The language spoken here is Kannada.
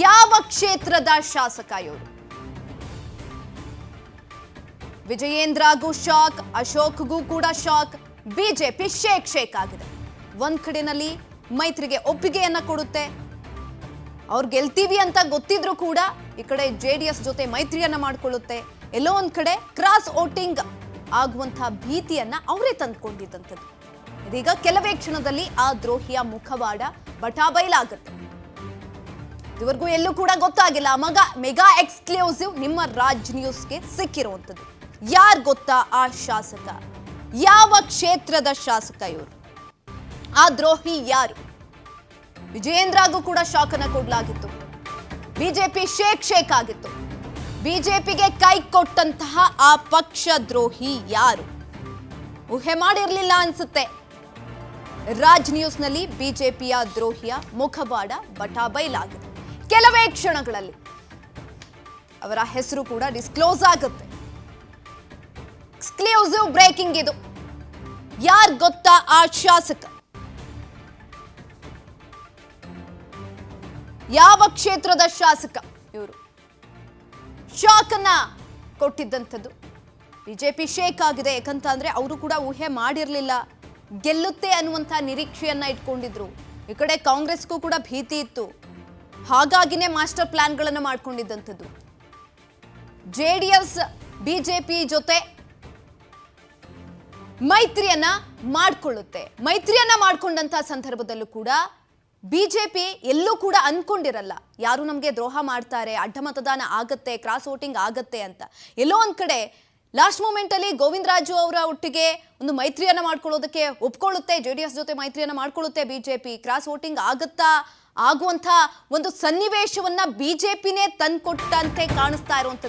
ಯಾವ ಕ್ಷೇತ್ರದ ಶಾಸಕ ಇವರು? ವಿಜಯೇಂದ್ರಗೂ ಶಾಕ್, ಅಶೋಕ್ಗೂ ಕೂಡ ಶಾಕ್. ಬಿಜೆಪಿ ಶೇಕ್ ಆಗಿದೆ. ಒಂದ್ ಕಡೆನಲ್ಲಿ ಮೈತ್ರಿಗೆ ಒಪ್ಪಿಗೆಯನ್ನ ಕೊಡುತ್ತೆ. ಅವ್ರು ಗೆಲ್ತೀವಿ ಅಂತ ಗೊತ್ತಿದ್ರು ಕೂಡ ಈ ಕಡೆ ಜೆಡಿಎಸ್ ಜೊತೆ ಮೈತ್ರಿಯನ್ನ ಮಾಡ್ಕೊಳ್ಳುತ್ತೆ. ಎಲ್ಲೋ ಒಂದ್ ಕಡೆ ಕ್ರಾಸ್ ವೋಟಿಂಗ್ ಆಗುವಂತಹ ಭೀತಿಯನ್ನ ಅವರೇ ತಂದ್ಕೊಂಡಿದ್ದಂಥದ್ದು. ಇದೀಗ ಕೆಲವೇ ಕ್ಷಣದಲ್ಲಿ ಆ ದ್ರೋಹಿಯ ಮುಖವಾಡ ಬಟಾಬೈಲಾಗುತ್ತೆ. ಇದುವರೆಗೂ ಎಲ್ಲೂ ಕೂಡ ಗೊತ್ತಾಗಿಲ್ಲ. ಮೆಗಾ ಎಕ್ಸ್ಕ್ಲೂಸಿವ್ ನಿಮ್ಮ ರಾಜ್ ನ್ಯೂಸ್ಗೆ ಸಿಕ್ಕಿರುವಂಥದ್ದು. ಯಾರು ಗೊತ್ತಾ ಆ ಶಾಸಕ? ಯಾವ ಕ್ಷೇತ್ರದ ಶಾಸಕ ಇವರು? ಆ ದ್ರೋಹಿ ಯಾರು? ವಿಜಯೇಂದ್ರಗೂ ಕೂಡ ಶಾಕ್ ಅನ್ನ ಕೊಡಲಾಗಿತ್ತು. ಬಿಜೆಪಿ ಶೇಕ್ ಆಗಿತ್ತು. ಬಿಜೆಪಿಗೆ ಕೈ ಕೊಟ್ಟಂತಹ ಆ ಪಕ್ಷ ದ್ರೋಹಿ ಯಾರು? ಊಹೆ ಮಾಡಿರಲಿಲ್ಲ ಅನ್ಸುತ್ತೆ. ರಾಜ್ ನ್ಯೂಸ್ನಲ್ಲಿ ಬಿಜೆಪಿಯ ದ್ರೋಹಿಯ ಮುಖವಾಡ ಬಟಾಬೈಲಾಗಿದೆ. ಕೆಲವೇ ಕ್ಷಣಗಳಲ್ಲಿ ಅವರ ಹೆಸರು ಕೂಡ ಡಿಸ್ಕ್ಲೋಸ್ ಆಗುತ್ತೆ. ಎಕ್ಸ್ಕ್ಲೂಸಿವ್ ಬ್ರೇಕಿಂಗ್ ಇದು. ಯಾರು ಗೊತ್ತಾ ಆ ಶಾಸಕ? ಯಾವ ಕ್ಷೇತ್ರದ ಶಾಸಕ ಇವರು? ಶಾಕ್ ಅನ್ನ ಕೊಟ್ಟಿದ್ದಂಥದ್ದು. ಬಿಜೆಪಿ ಶೇಕ್ ಆಗಿದೆ. ಯಾಕಂತಂದ್ರೆ ಅವರು ಕೂಡ ಊಹೆ ಮಾಡಿರಲಿಲ್ಲ ಗೆಲ್ಲುತ್ತೆ ಅನ್ನುವಂಥ ನಿರೀಕ್ಷೆಯನ್ನ ಇಟ್ಕೊಂಡಿದ್ರು. ಈ ಕಡೆ ಕಾಂಗ್ರೆಸ್ಗೂ ಕೂಡ ಭೀತಿ ಇತ್ತು. ಹಾಗಾಗಿನೇ ಮಾಸ್ಟರ್ ಪ್ಲಾನ್ಗಳನ್ನ ಮಾಡ್ಕೊಂಡಿದ್ದಂಥದ್ದು. ಜೆಡಿಎಸ್ ಬಿಜೆಪಿ ಜೊತೆ ಮೈತ್ರಿಯನ್ನ ಮಾಡ್ಕೊಳ್ಳುತ್ತೆ. ಮೈತ್ರಿಯನ್ನ ಮಾಡ್ಕೊಂಡಂತ ಸಂದರ್ಭದಲ್ಲೂ ಕೂಡ ಬಿಜೆಪಿ ಎಲ್ಲೂ ಕೂಡ ಅನ್ಕೊಂಡಿರಲ್ಲ ಯಾರು ನಮಗೆ ದ್ರೋಹ ಮಾಡ್ತಾರೆ, ಅಡ್ಡ ಮತದಾನ ಆಗತ್ತೆ, ಕ್ರಾಸ್ ವೋಟಿಂಗ್ ಆಗತ್ತೆ ಅಂತ. ಎಲ್ಲೋ ಒಂದ್ ಕಡೆ ಲಾಸ್ಟ್ ಮೂಮೆಂಟ್ ಅಲ್ಲಿ ಗೋವಿಂದರಾಜು ಅವರ ಒಟ್ಟಿಗೆ ಒಂದು ಮೈತ್ರಿಯನ್ನ ಮಾಡ್ಕೊಳ್ಳೋದಕ್ಕೆ ಒಪ್ಕೊಳ್ಳುತ್ತೆ. ಜೆಡಿಎಸ್ ಜೊತೆ ಮೈತ್ರಿಯನ್ನ ಮಾಡ್ಕೊಳ್ಳುತ್ತೆ ಬಿಜೆಪಿ. ಕ್ರಾಸ್ ವೋಟಿಂಗ್ ಆಗುವಂತ ಒಂದು ಸನ್ನಿವೇಶವನ್ನ ಬಿಜೆಪಿನೇ ತಂದ್ಕೊಟ್ಟಂತೆ ಕಾಣಿಸ್ತಾ ಇರುವಂತದ್ದು.